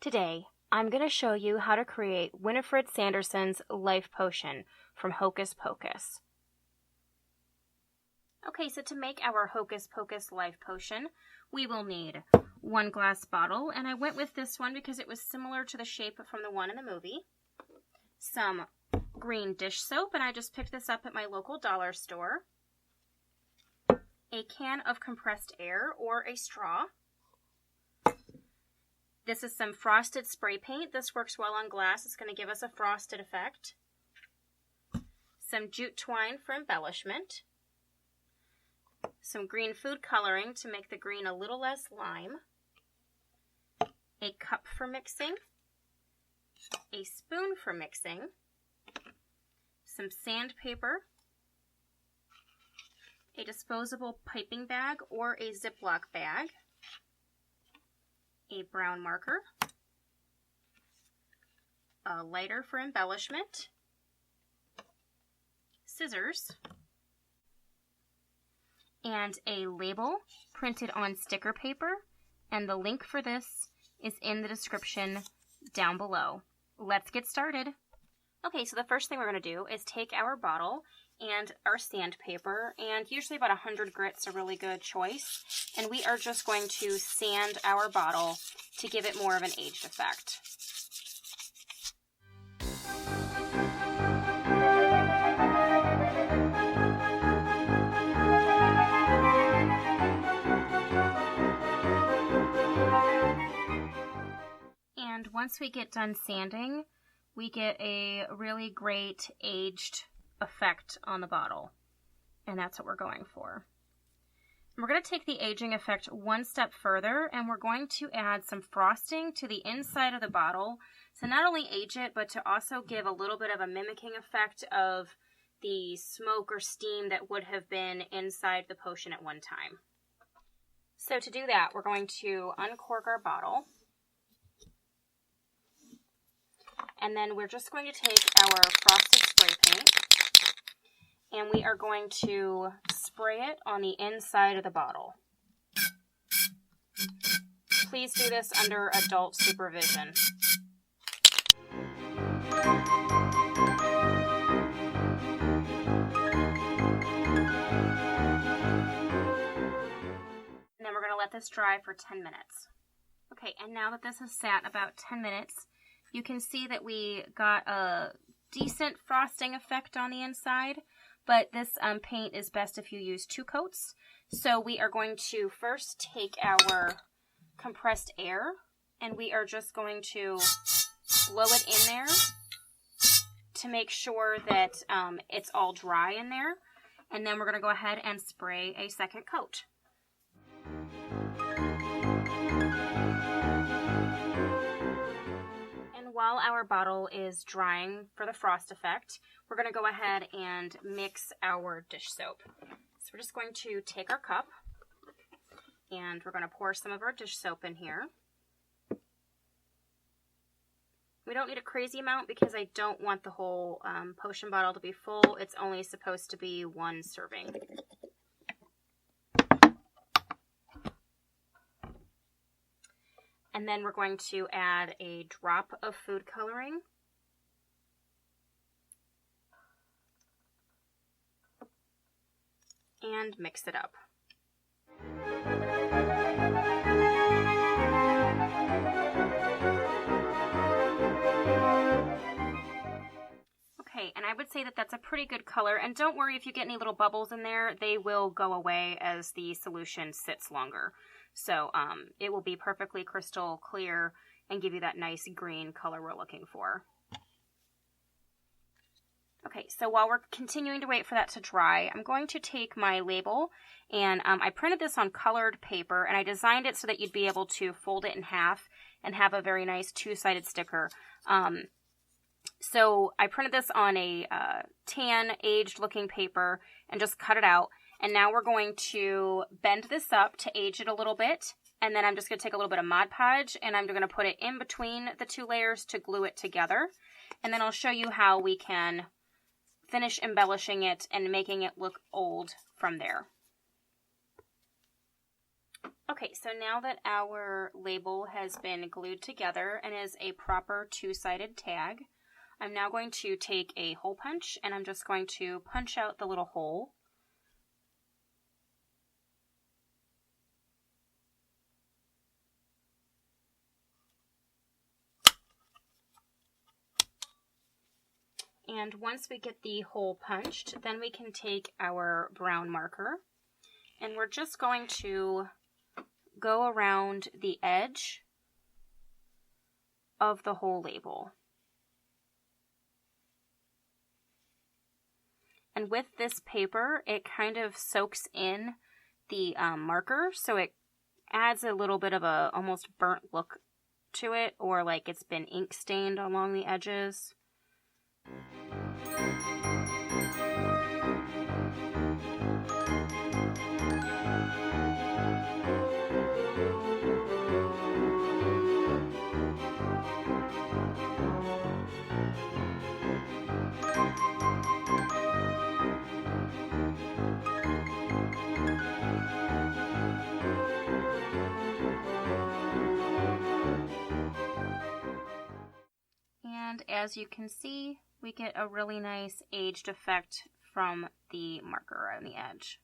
Today, I'm going to show you how to create Winifred Sanderson's Life Potion from Hocus Pocus. Okay, so to make our Hocus Pocus Life Potion, we will need 1 glass bottle, and I went with this one because it was similar to the shape from the one in the movie. Some green dish soap, and I just picked this up at my local dollar store. A can of compressed air or a straw. This is some frosted spray paint. This works well on glass. It's going to give us a frosted effect. Some jute twine for embellishment. Some green food coloring to make the green a little less lime. A cup for mixing. A spoon for mixing. Some sandpaper. A disposable piping bag or a Ziploc bag. A brown marker, a lighter for embellishment, scissors, and a label printed on sticker paper, and the link for this is in the description down below. Let's get started. Okay, so the first thing we're going to do is take our bottle and our sandpaper, and usually about 100 grit's a really good choice, and we are just going to sand our bottle to give it more of an aged effect. And once we get done sanding, we get a really great aged effect on the bottle, and that's what we're going for. We're going to take the aging effect one step further, and we're going to add some frosting to the inside of the bottle to not only age it, but to also give a little bit of a mimicking effect of the smoke or steam that would have been inside the potion at one time. So to do that, we're going to uncork our bottle, and then we're just going to take our frosted spray paint, and we are going to spray it on the inside of the bottle. Please do this under adult supervision. And then we're going to let this dry for 10 minutes. Okay, and now that this has sat about 10 minutes, you can see that we got a decent frosting effect on the inside. But this paint is best if you use 2 coats. So we are going to first take our compressed air, and we are just going to blow it in there to make sure that it's all dry in there. And then we're going to go ahead and spray a second coat. While our bottle is drying for the frost effect, we're going to go ahead and mix our dish soap. So we're just going to take our cup, and we're going to pour some of our dish soap in here. We don't need a crazy amount because I don't want the whole potion bottle to be full. It's only supposed to be 1 serving. And then we're going to add a drop of food coloring. And mix it up. Okay, and I would say that that's a pretty good color. And don't worry if you get any little bubbles in there, they will go away as the solution sits longer. So it will be perfectly crystal clear and give you that nice green color we're looking for. Okay, so while we're continuing to wait for that to dry, I'm going to take my label, and I printed this on colored paper, and I designed it so that you'd be able to fold it in half and have a very nice 2-sided sticker. So I printed this on a tan, aged-looking paper and just cut it out. And now we're going to bend this up to age it a little bit. And then I'm just going to take a little bit of Mod Podge, and I'm going to put it in between the 2 layers to glue it together. And then I'll show you how we can finish embellishing it and making it look old from there. Okay, so now that our label has been glued together and is a proper two-sided tag, I'm now going to take a hole punch and I'm just going to punch out the little hole. And once we get the hole punched, then we can take our brown marker and we're just going to go around the edge of the whole label. And with this paper, it kind of soaks in the marker, so it adds a little bit of a almost burnt look to it, or like it's been ink stained along the edges. And as you can see, we get a really nice aged effect from the marker on the edge.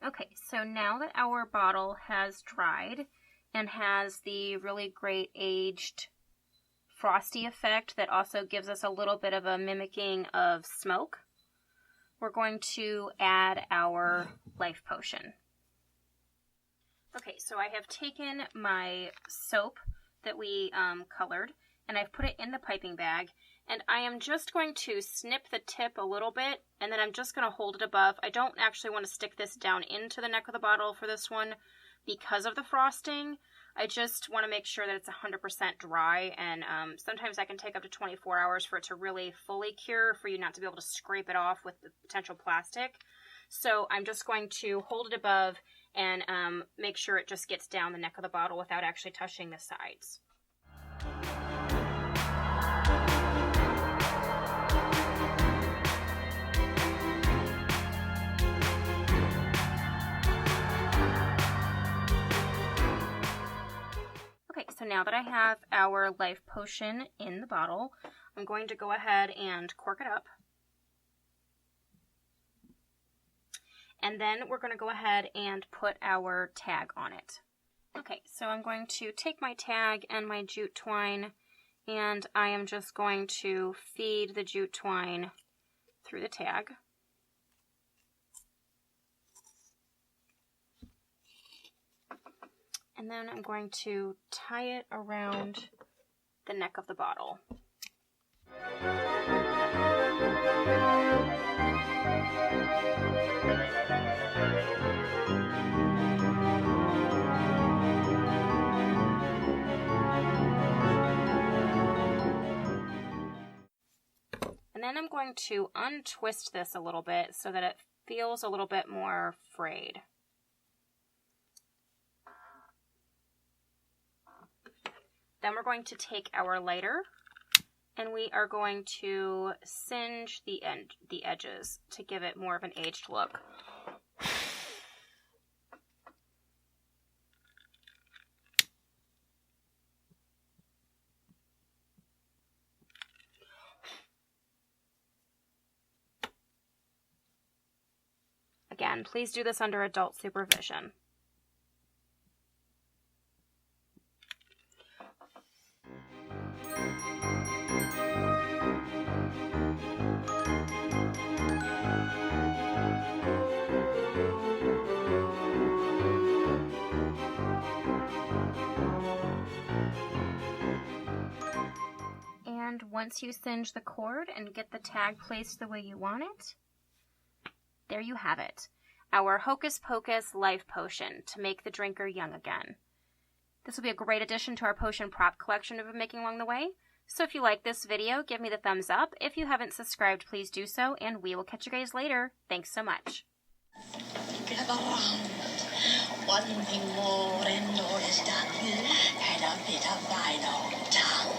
Okay, so now that our bottle has dried and has the really great aged frosty effect that also gives us a little bit of a mimicking of smoke, we're going to add our life potion. Okay, so I have taken my soap that we colored, and I've put it in the piping bag, and I am just going to snip the tip a little bit, and then I'm just going to hold it above. I don't actually want to stick this down into the neck of the bottle for this one because of the frosting. I just want to make sure that it's 100% dry, and sometimes that can take up to 24 hours for it to really fully cure, for you not to be able to scrape it off with the potential plastic. So I'm just going to hold it above and make sure it just gets down the neck of the bottle without actually touching the sides. Okay, so now that I have our life potion in the bottle, I'm going to go ahead and cork it up. And then we're going to go ahead and put our tag on it. Okay, so I'm going to take my tag and my jute twine, and I am just going to feed the jute twine through the tag. And then I'm going to tie it around the neck of the bottle. And then I'm going to untwist this a little bit so that it feels a little bit more frayed. Then we're going to take our lighter and we are going to singe the edges to give it more of an aged look. Again, please do this under adult supervision. And once you singe the cord and get the tag placed the way you want it, there you have it. Our Hocus Pocus Life Potion to make the drinker young again. This will be a great addition to our potion prop collection we've been making along the way. So if you like this video, give me the thumbs up. If you haven't subscribed, please do so, and we will catch you guys later. Thanks so much. Gather round. One thing more and all is done, and a bit of thine own tongue.